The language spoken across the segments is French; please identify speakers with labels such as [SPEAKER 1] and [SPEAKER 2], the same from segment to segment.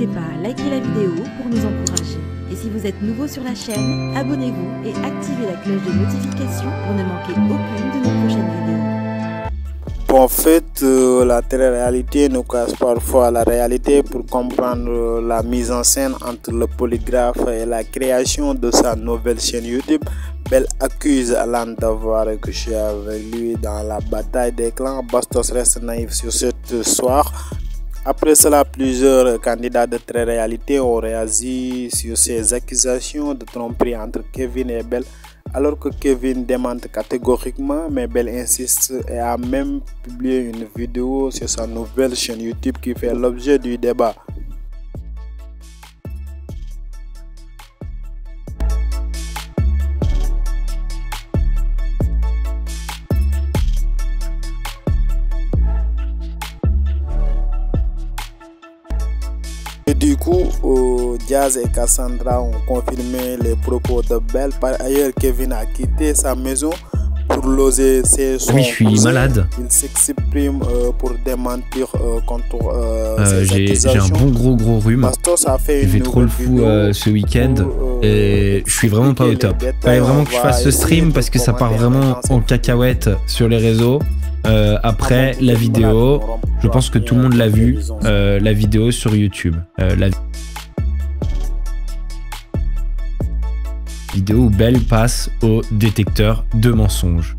[SPEAKER 1] N'hésitez pas à liker la vidéo pour nous encourager. Et si vous êtes nouveau sur la chaîne, abonnez-vous et activez la cloche de notification pour ne manquer aucune de nos prochaines vidéos.
[SPEAKER 2] En fait, la télé-réalité nous cache parfois la réalité pour comprendre la mise en scène entre le polygraphe et la création de sa nouvelle chaîne YouTube. Bell accuse Alan d'avoir couché avec lui dans la bataille des clans. Bastos reste naïf sur cette soir. Après cela, plusieurs candidats de télé-réalité ont réagi sur ces accusations de tromperie entre Kevin et Bell. Alors que Kevin démente catégoriquement, mais Bell insiste et a même publié une vidéo sur sa nouvelle chaîne YouTube qui fait l'objet du débat. Et du coup, Diaz et Cassandra ont confirmé les propos de Bell. Par ailleurs, Kevin a quitté sa maison pour loger ses sons.
[SPEAKER 3] Oui, je suis malade.
[SPEAKER 2] Il s'exprime pour démentir contre ces accusations.
[SPEAKER 3] J'ai un bon gros rhume.
[SPEAKER 2] Bastos a fait
[SPEAKER 3] je fais trop le fou ce week-end et je suis vraiment pas au top. Il fallait vraiment que je fasse ce stream parce que ça part vraiment en cacahuète sur les réseaux. Après la vidéo, je pense que tout le monde l'a vu, la vidéo sur YouTube. La vidéo où Bell passe au détecteur de mensonges.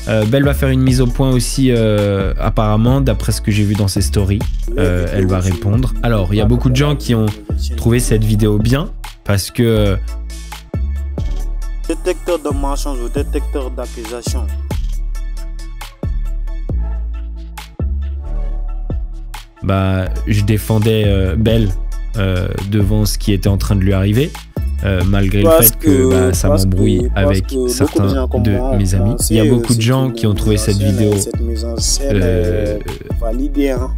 [SPEAKER 3] Bell va faire une mise au point aussi apparemment, d'après ce que j'ai vu dans ses stories. Elle va répondre. Alors, il y a beaucoup de gens qui ont trouvé cette vidéo bien parce que...
[SPEAKER 2] Détecteur de mensonges ou détecteur d'accusation.
[SPEAKER 3] Bah, je défendais Bell devant ce qui était en train de lui arriver, malgré le fait que ça m'embrouille avec certains de mes amis. Il y a beaucoup de gens qui ont trouvé cette vidéo
[SPEAKER 2] validée, hein.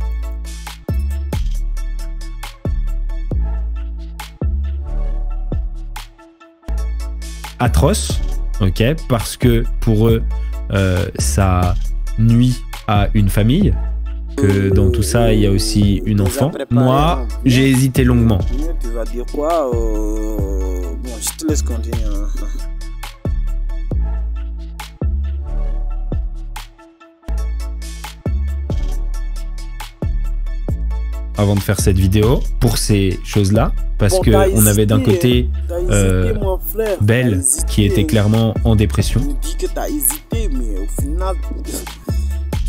[SPEAKER 3] Atroce, ok, parce que pour eux, ça nuit à une famille, que dans tout ça, il y a aussi une enfant. Moi, j'ai hésité longuement.
[SPEAKER 2] Tu vas dire quoi? Bon, je te laisse continuer.
[SPEAKER 3] Avant de faire cette vidéo, pour ces choses-là, parce que on avait d'un côté Bell qui était clairement en dépression.
[SPEAKER 2] Tu dis que t'as hésité, mais au final,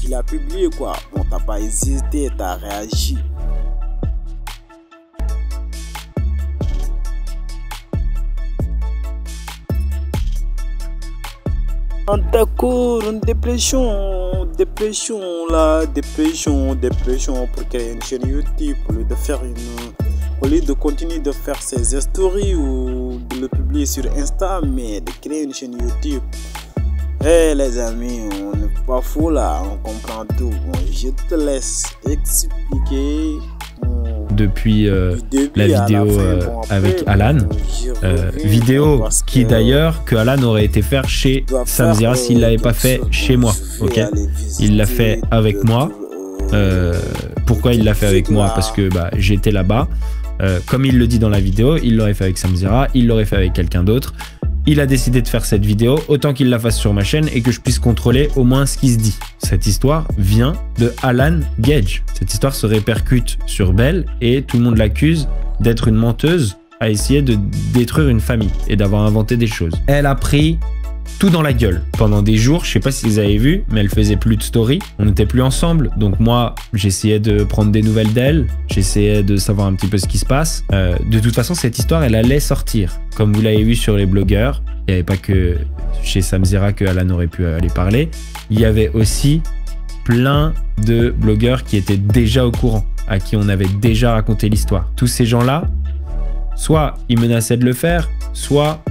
[SPEAKER 2] il a publié quoi. Bon, t'as pas hésité, t'as réagi. D'accord, une dépression pour créer une chaîne YouTube, au lieu de continuer de faire ses stories ou de le publier sur Insta, mais de créer une chaîne YouTube. Eh les amis, on n'est pas fou là, on comprend tout. Bon, je te laisse expliquer.
[SPEAKER 3] Depuis la vidéo avec Alan, vidéo qui d'ailleurs que Alan aurait été faire chez Samzira s'il l'avait pas fait chez moi, ok. Il l'a fait avec moi. Pourquoi il l'a fait avec moi? Parce que j'étais là-bas. Comme il le dit dans la vidéo, il l'aurait fait avec Samzira, il l'aurait fait avec quelqu'un d'autre. Il a décidé de faire cette vidéo, autant qu'il la fasse sur ma chaîne et que je puisse contrôler au moins ce qui se dit. Cette histoire vient de Alan Gage. Cette histoire se répercute sur Bell et tout le monde l'accuse d'être une menteuse à essayer de détruire une famille et d'avoir inventé des choses. Elle a pris tout dans la gueule pendant des jours. Je sais pas si vous avez vu, mais elle faisait plus de story. On n'était plus ensemble. Donc moi, j'essayais de prendre des nouvelles d'elle. J'essayais de savoir un petit peu ce qui se passe. De toute façon, cette histoire, elle allait sortir. Comme vous l'avez vu sur les blogueurs, il n'y avait pas que chez Samzira que Alan aurait pu aller parler. Il y avait aussi plein de blogueurs qui étaient déjà au courant, à qui on avait déjà raconté l'histoire. Tous ces gens-là, soit ils menaçaient de le faire, soit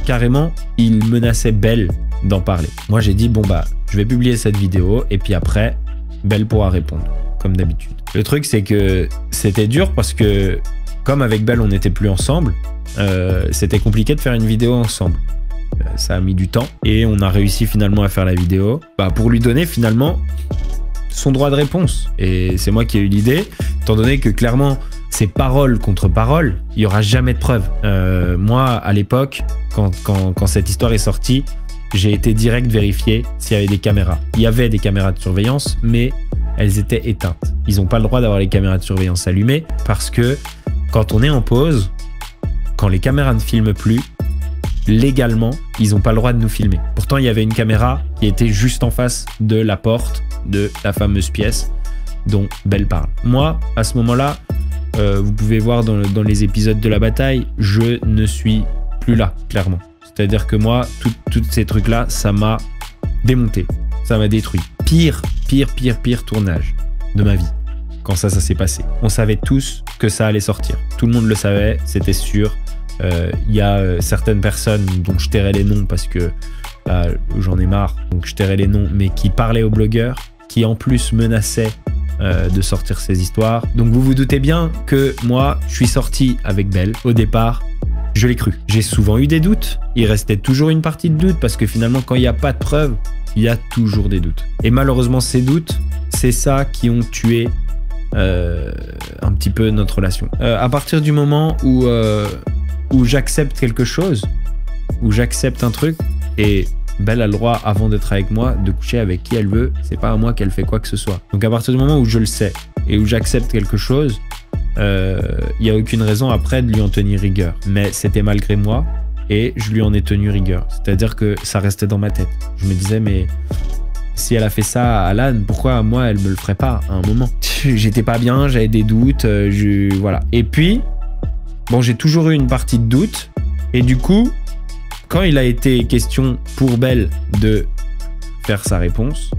[SPEAKER 3] carrément, il menaçait Bell d'en parler. Moi, j'ai dit, bon je vais publier cette vidéo et puis après, Bell pourra répondre, comme d'habitude. Le truc, c'est que c'était dur parce que, comme avec Bell, on n'était plus ensemble, c'était compliqué de faire une vidéo ensemble. Ça a mis du temps et on a réussi finalement à faire la vidéo pour lui donner finalement son droit de réponse. Et c'est moi qui ai eu l'idée, étant donné que clairement, c'est parole contre parole, il n'y aura jamais de preuve. Moi, à l'époque, quand cette histoire est sortie, j'ai été direct vérifier s'il y avait des caméras. Il y avait des caméras de surveillance, mais elles étaient éteintes. Ils n'ont pas le droit d'avoir les caméras de surveillance allumées parce que quand on est en pause, quand les caméras ne filment plus, légalement, ils n'ont pas le droit de nous filmer. Pourtant, il y avait une caméra qui était juste en face de la porte de la fameuse pièce dont Belle parle. Moi, à ce moment-là, vous pouvez voir dans les épisodes de la bataille, je ne suis plus là, clairement. C'est-à-dire que moi, tous ces trucs-là, ça m'a démonté. Ça m'a détruit. Pire tournage de ma vie. Quand ça s'est passé. On savait tous que ça allait sortir. Tout le monde le savait, c'était sûr. Il y a certaines personnes dont je tairai les noms parce que là, j'en ai marre, donc je tairai les noms, mais qui parlaient aux blogueurs, qui en plus menaçaient de sortir ces histoires. Donc vous vous doutez bien que moi, je suis sorti avec Belle. Au départ, je l'ai cru. J'ai souvent eu des doutes. Il restait toujours une partie de doute parce que finalement, quand il n'y a pas de preuves, il y a toujours des doutes. Et malheureusement, ces doutes, c'est ça qui ont tué un petit peu notre relation. À partir du moment où j'accepte quelque chose, où j'accepte un truc, et Belle a le droit, avant d'être avec moi, de coucher avec qui elle veut. C'est pas à moi qu'elle fait quoi que ce soit. Donc à partir du moment où je le sais et où j'accepte quelque chose, il n'y a aucune raison après de lui en tenir rigueur. Mais c'était malgré moi et je lui en ai tenu rigueur. C'est-à-dire que ça restait dans ma tête. Je me disais, mais si elle a fait ça à Alan, pourquoi moi elle me le ferait pas à un moment? J'étais pas bien, j'avais des doutes, voilà. Et puis, bon, j'ai toujours eu une partie de doute. Et du coup, quand il a été question pour Belle de faire sa réponse,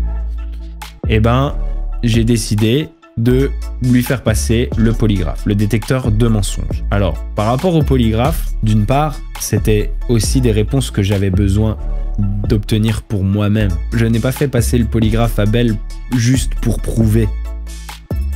[SPEAKER 3] eh ben, j'ai décidé de lui faire passer le polygraphe, le détecteur de mensonges. Alors, par rapport au polygraphe, d'une part, c'était aussi des réponses que j'avais besoin d'obtenir pour moi-même. Je n'ai pas fait passer le polygraphe à Belle juste pour prouver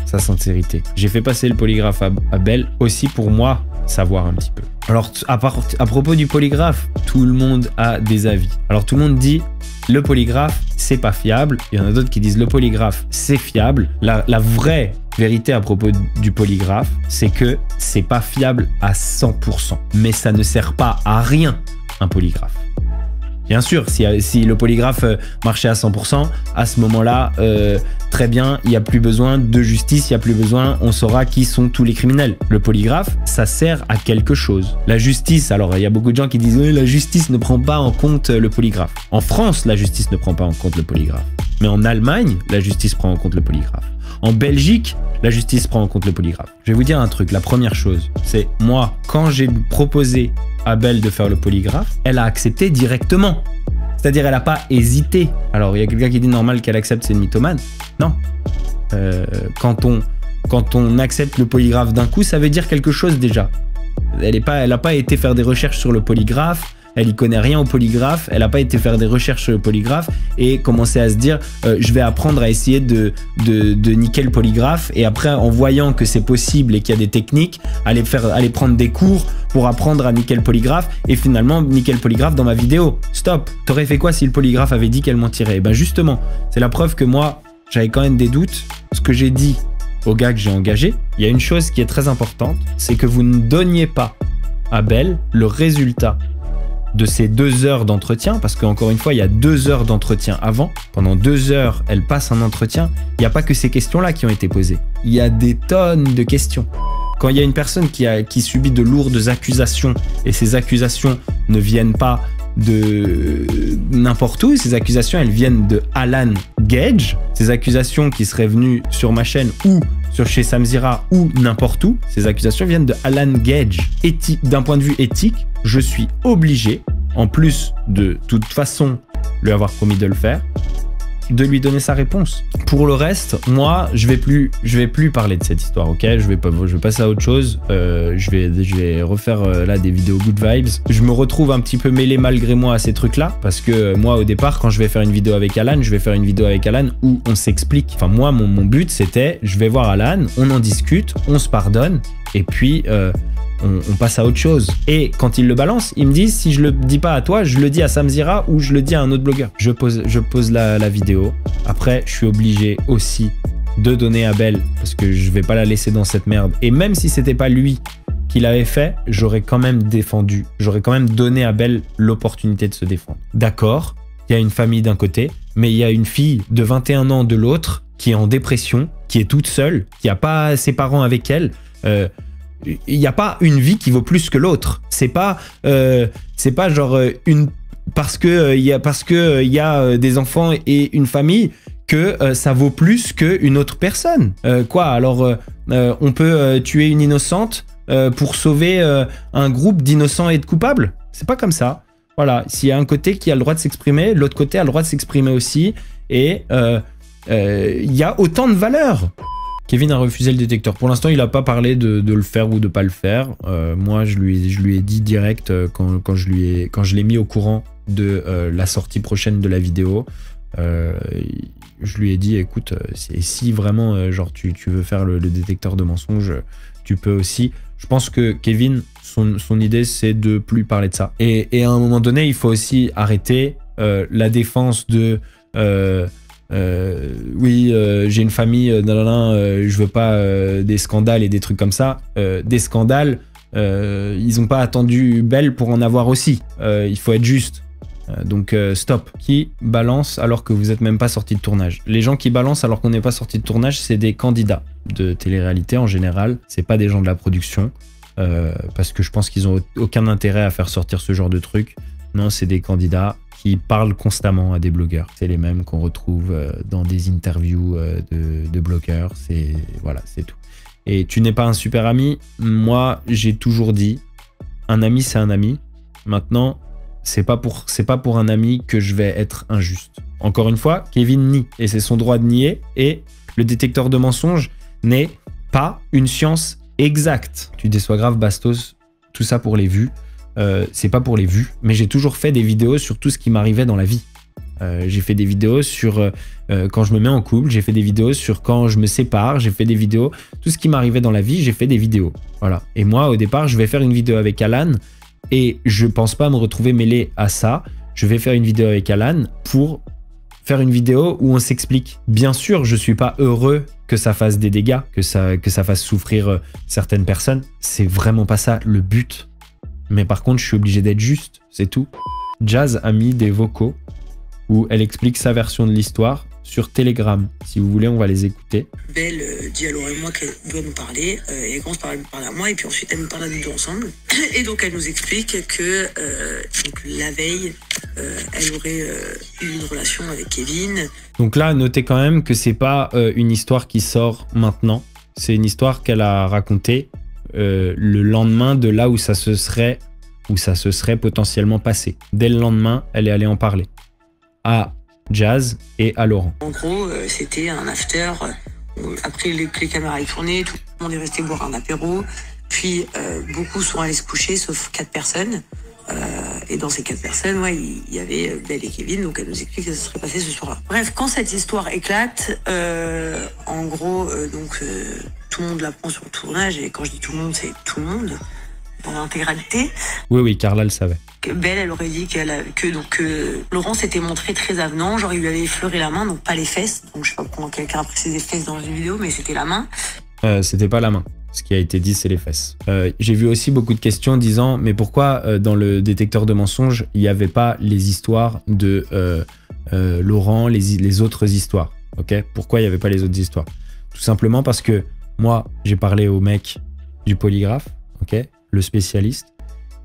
[SPEAKER 3] sa sincérité. J'ai fait passer le polygraphe à Belle aussi pour moi savoir un petit peu. Alors, à propos du polygraphe, tout le monde a des avis. Alors, tout le monde dit le polygraphe, c'est pas fiable. Il y en a d'autres qui disent le polygraphe, c'est fiable. La vraie vérité à propos du polygraphe, c'est que c'est pas fiable à 100%. Mais ça ne sert pas à rien, un polygraphe. Bien sûr, si le polygraphe marchait à 100%, à ce moment-là, très bien, il n'y a plus besoin de justice, il n'y a plus besoin, on saura qui sont tous les criminels. Le polygraphe, ça sert à quelque chose. La justice, alors il y a beaucoup de gens qui disent oui, la justice ne prend pas en compte le polygraphe. En France, la justice ne prend pas en compte le polygraphe. Mais en Allemagne, la justice prend en compte le polygraphe. En Belgique, la justice prend en compte le polygraphe. Je vais vous dire un truc, la première chose, c'est moi, quand j'ai proposé à Belle de faire le polygraphe, elle a accepté directement. C'est-à-dire, elle n'a pas hésité. Alors, il y a quelqu'un qui dit normal qu'elle accepte, c'est une mythomane. Non. Quand on accepte le polygraphe d'un coup, ça veut dire quelque chose déjà. Elle n'a pas été faire des recherches sur le polygraphe. Elle y connaît rien au polygraphe, elle n'a pas été faire des recherches sur le polygraphe et commencer à se dire je vais apprendre à essayer de niquer le polygraphe et après en voyant que c'est possible et qu'il y a des techniques, aller prendre des cours pour apprendre à niquer le polygraphe et finalement niquer le polygraphe dans ma vidéo. Stop. T'aurais fait quoi si le polygraphe avait dit qu'elle mentirait? Et ben justement, c'est la preuve que moi j'avais quand même des doutes. Ce que j'ai dit au gars que j'ai engagé, il y a une chose qui est très importante, c'est que vous ne donniez pas à Belle le résultat de ces 2 heures d'entretien, parce qu'encore une fois, il y a 2 heures d'entretien avant. Pendant 2 heures, elle passe un entretien. Il n'y a pas que ces questions-là qui ont été posées. Il y a des tonnes de questions. Quand il y a une personne qui subit de lourdes accusations, et ces accusations ne viennent pas de n'importe où, ces accusations, elles viennent de Alan Gage. Ces accusations qui seraient venues sur ma chaîne ou sur chez Samzira ou n'importe où, ces accusations viennent de Alan Gage. D'un point de vue éthique, je suis obligé, en plus de toute façon lui avoir promis de le faire, de lui donner sa réponse. Pour le reste, moi, je vais plus parler de cette histoire, ok? Je vais passer à autre chose. Je vais refaire là des vidéos good vibes. Je me retrouve un petit peu mêlé malgré moi à ces trucs-là, parce que moi, au départ, quand je vais faire une vidéo avec Alan, je vais faire une vidéo avec Alan où on s'explique. Enfin, moi, mon but, c'était, je vais voir Alan, on en discute, on se pardonne, et puis on passe à autre chose. Et quand ils le balancent, ils me disent si je le dis pas à toi, je le dis à Samzira ou je le dis à un autre blogueur. Je pose la vidéo. Après, je suis obligé aussi de donner à Belle parce que je vais pas la laisser dans cette merde. Et même si c'était pas lui qui l'avait fait, j'aurais quand même défendu. J'aurais quand même donné à Belle l'opportunité de se défendre. D'accord, il y a une famille d'un côté, mais il y a une fille de 21 ans de l'autre qui est en dépression, qui est toute seule, qui a pas ses parents avec elle. Il n'y a pas une vie qui vaut plus que l'autre. C'est pas genre une parce que il y a des enfants et une famille que ça vaut plus qu'une autre personne. Alors on peut tuer une innocente pour sauver un groupe d'innocents et de coupables? C'est pas comme ça. Voilà, s'il y a un côté qui a le droit de s'exprimer, l'autre côté a le droit de s'exprimer aussi. Et il y a autant de valeurs. Kevin a refusé le détecteur. Pour l'instant, il n'a pas parlé de le faire ou de pas le faire. Moi, je lui ai dit direct quand je l'ai mis au courant de la sortie prochaine de la vidéo. Je lui ai dit, écoute, si vraiment genre tu veux faire le détecteur de mensonges, tu peux aussi. Je pense que Kevin, son idée, c'est de plus parler de ça. Et à un moment donné, il faut aussi arrêter la défense de j'ai une famille, je veux pas des scandales et des trucs comme ça. Des scandales, ils ont pas attendu Belle pour en avoir aussi. Il faut être juste. Donc stop. Qui balance alors que vous êtes même pas sorti de tournage? Les gens qui balancent alors qu'on n'est pas sorti de tournage, c'est des candidats de télé-réalité en général. C'est pas des gens de la production parce que je pense qu'ils ont aucun intérêt à faire sortir ce genre de truc. Non, c'est des candidats qui parlent constamment à des blogueurs. C'est les mêmes qu'on retrouve dans des interviews de blogueurs. C'est tout. Et tu n'es pas un super ami. Moi, j'ai toujours dit, un ami, c'est un ami. Maintenant, c'est pas pour un ami que je vais être injuste. Encore une fois, Kevin nie. Et c'est son droit de nier. Et le détecteur de mensonges n'est pas une science exacte. Tu déçois grave Bastos. Tout ça pour les vues. C'est pas pour les vues, mais j'ai toujours fait des vidéos sur tout ce qui m'arrivait dans la vie. J'ai fait des vidéos sur quand je me mets en couple, j'ai fait des vidéos sur quand je me sépare, j'ai fait des vidéos, tout ce qui m'arrivait dans la vie, j'ai fait des vidéos. Voilà. Et moi, au départ, je vais faire une vidéo avec Alan et je pense pas me retrouver mêlé à ça. Je vais faire une vidéo avec Alan pour faire une vidéo où on s'explique. Bien sûr, je suis pas heureux que ça fasse des dégâts, que ça fasse souffrir certaines personnes. C'est vraiment pas ça le but. Mais par contre, je suis obligé d'être juste, c'est tout. Jazz a mis des vocaux où elle explique sa version de l'histoire sur Telegram. Si vous voulez, on va les écouter.
[SPEAKER 4] Belle dit à Laura et moi qu'elle doit nous parler et commence par parler à moi et puis ensuite elle nous parle à nous deux ensemble. Et donc elle nous explique que donc, la veille, elle aurait eu une relation avec Kevin.
[SPEAKER 3] Donc là, notez quand même que c'est pas une histoire qui sort maintenant. C'est une histoire qu'elle a racontée le lendemain de là où ça se serait potentiellement passé. Dès le lendemain, elle est allée en parler à Jazz et à Laurent.
[SPEAKER 4] En gros, c'était un after. Après les caméras étaient tournées, tout le monde est resté boire un apéro. Puis beaucoup sont allés se coucher, sauf 4 personnes. Et dans ces 4 personnes, il y avait Belle et Kevin, donc elle nous explique que ça serait passé ce soir-là. Bref, quand cette histoire éclate, en gros, tout le monde la prend sur le tournage, et quand je dis tout le monde, c'est tout le monde, dans l'intégralité.
[SPEAKER 3] Oui, Carla le savait.
[SPEAKER 4] Belle, elle aurait dit que Laurent s'était montré très avenant, genre il lui avait effleuré la main, donc pas les fesses. Donc je sais pas comment quelqu'un a précisé fesses dans une vidéo, mais c'était la main.
[SPEAKER 3] C'était pas la main. Ce qui a été dit, c'est les fesses. J'ai vu aussi beaucoup de questions disant mais pourquoi dans le détecteur de mensonges, il n'y avait pas les histoires de Laurent, les autres histoires. Ok ? Pourquoi il n'y avait pas les autres histoires ? Tout simplement parce que moi, j'ai parlé au mec du polygraphe, ok, le spécialiste,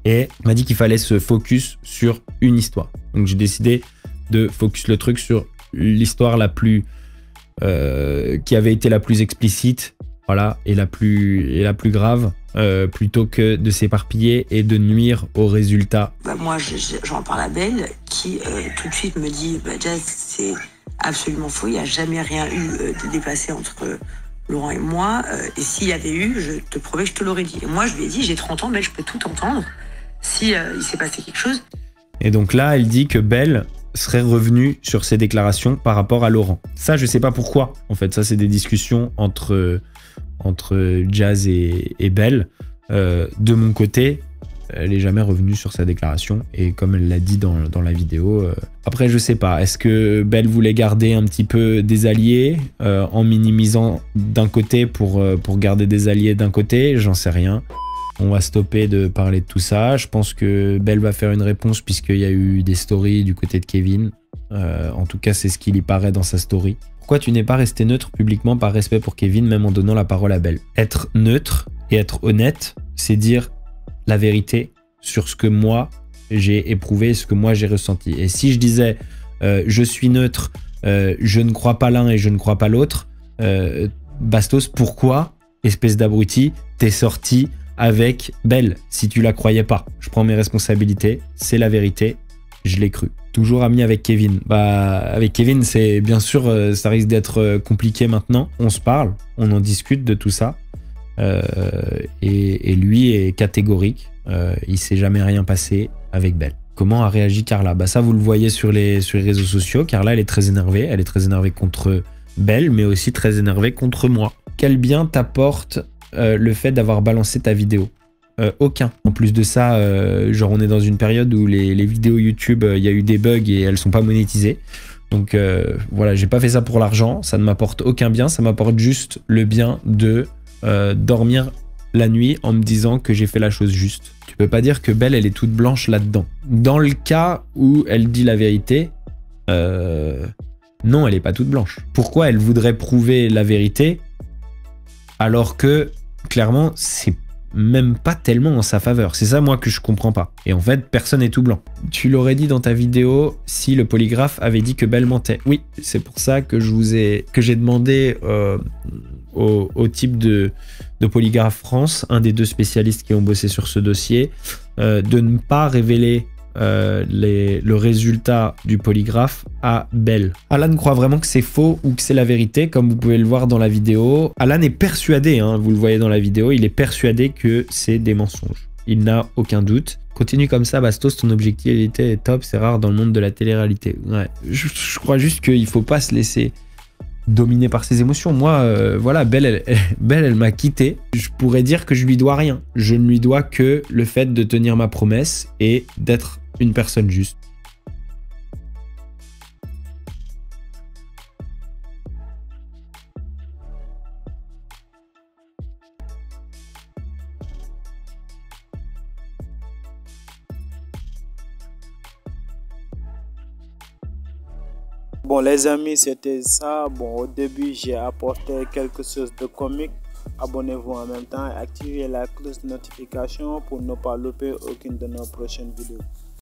[SPEAKER 3] et il m'a dit qu'il fallait se focus sur une histoire. Donc j'ai décidé de focus le truc sur l'histoire la plus qui avait été la plus explicite. Voilà, et la plus grave, plutôt que de s'éparpiller et de nuire au résultat.
[SPEAKER 4] Moi, j'en parle à Belle, qui tout de suite me dit Jazz, c'est absolument faux, il n'y a jamais rien eu de déplacé entre Laurent et moi, et s'il y avait eu, je te promets que je te l'aurais dit. Et moi, je lui ai dit, j'ai 30 ans, Belle, je peux tout entendre, si il s'est passé quelque chose.
[SPEAKER 3] Et donc là, elle dit que Belle serait revenue sur ses déclarations par rapport à Laurent. Ça, je sais pas pourquoi, en fait. Ça, c'est des discussions entre entre Jazz et Belle. De mon côté, elle n'est jamais revenue sur sa déclaration. Et comme elle l'a dit dans la vidéo, après je sais pas, est-ce que Belle voulait garder un petit peu des alliés en minimisant d'un côté pour garder des alliés d'un côté? J'en sais rien. On va stopper de parler de tout ça. Je pense que Belle va faire une réponse puisqu'il y a eu des stories du côté de Kevin. En tout cas, c'est ce qu'il y paraît dans sa story. Pourquoi tu n'es pas resté neutre publiquement par respect pour Kevin, même en donnant la parole à Belle? Être neutre et être honnête, c'est dire la vérité sur ce que moi j'ai éprouvé, ce que moi j'ai ressenti. Et si je disais je suis neutre, je ne crois pas l'un et je ne crois pas l'autre, Bastos, pourquoi, espèce d'abruti, t'es sorti avec Belle si tu la croyais pas? Je prends mes responsabilités, c'est la vérité, je l'ai cru. Toujours ami avec Kevin. Avec Kevin, c'est bien sûr, ça risque d'être compliqué maintenant. On se parle, on en discute de tout ça. Et lui est catégorique. Il s'est jamais rien passé avec Belle. Comment a réagi Carla? Ça, vous le voyez sur les réseaux sociaux. Carla, elle est très énervée. Elle est très énervée contre Belle, mais aussi très énervée contre moi. Quel bien t'apporte le fait d'avoir balancé ta vidéo? Aucun. En plus de ça, genre on est dans une période où les vidéos YouTube, il y a eu des bugs et elles sont pas monétisées. Donc voilà, j'ai pas fait ça pour l'argent. Ça ne m'apporte aucun bien. Ça m'apporte juste le bien de dormir la nuit en me disant que j'ai fait la chose juste. Tu peux pas dire que Belle, elle est toute blanche là-dedans. Dans le cas où elle dit la vérité, non, elle est pas toute blanche. Pourquoi elle voudrait prouver la vérité alors que, clairement, c'est même pas tellement en sa faveur? C'est ça, moi, que je comprends pas. Et en fait, personne n'est tout blanc. Tu l'aurais dit dans ta vidéo si le polygraphe avait dit que Belle mentait. Oui, c'est pour ça que j'ai demandé au type de Polygraphe France, un des deux spécialistes qui ont bossé sur ce dossier, de ne pas révéler le résultat du polygraphe à Belle. Alan croit vraiment que c'est faux ou que c'est la vérité, comme vous pouvez le voir dans la vidéo. Alan est persuadé, vous le voyez dans la vidéo, il est persuadé que c'est des mensonges. Il n'a aucun doute. Continue comme ça, Bastos, ton objectivité est top, c'est rare dans le monde de la télé-réalité. Ouais, je crois juste qu'il faut pas se laisser dominé par ses émotions. Moi, voilà, Belle, elle m'a quitté. Je pourrais dire que je lui dois rien. Je ne lui dois que le fait de tenir ma promesse et d'être une personne juste.
[SPEAKER 2] Bon les amis, c'était ça. Bon, au début j'ai apporté quelque chose de comique. Abonnez-vous en même temps et activez la cloche de notification pour ne pas louper aucune de nos prochaines vidéos.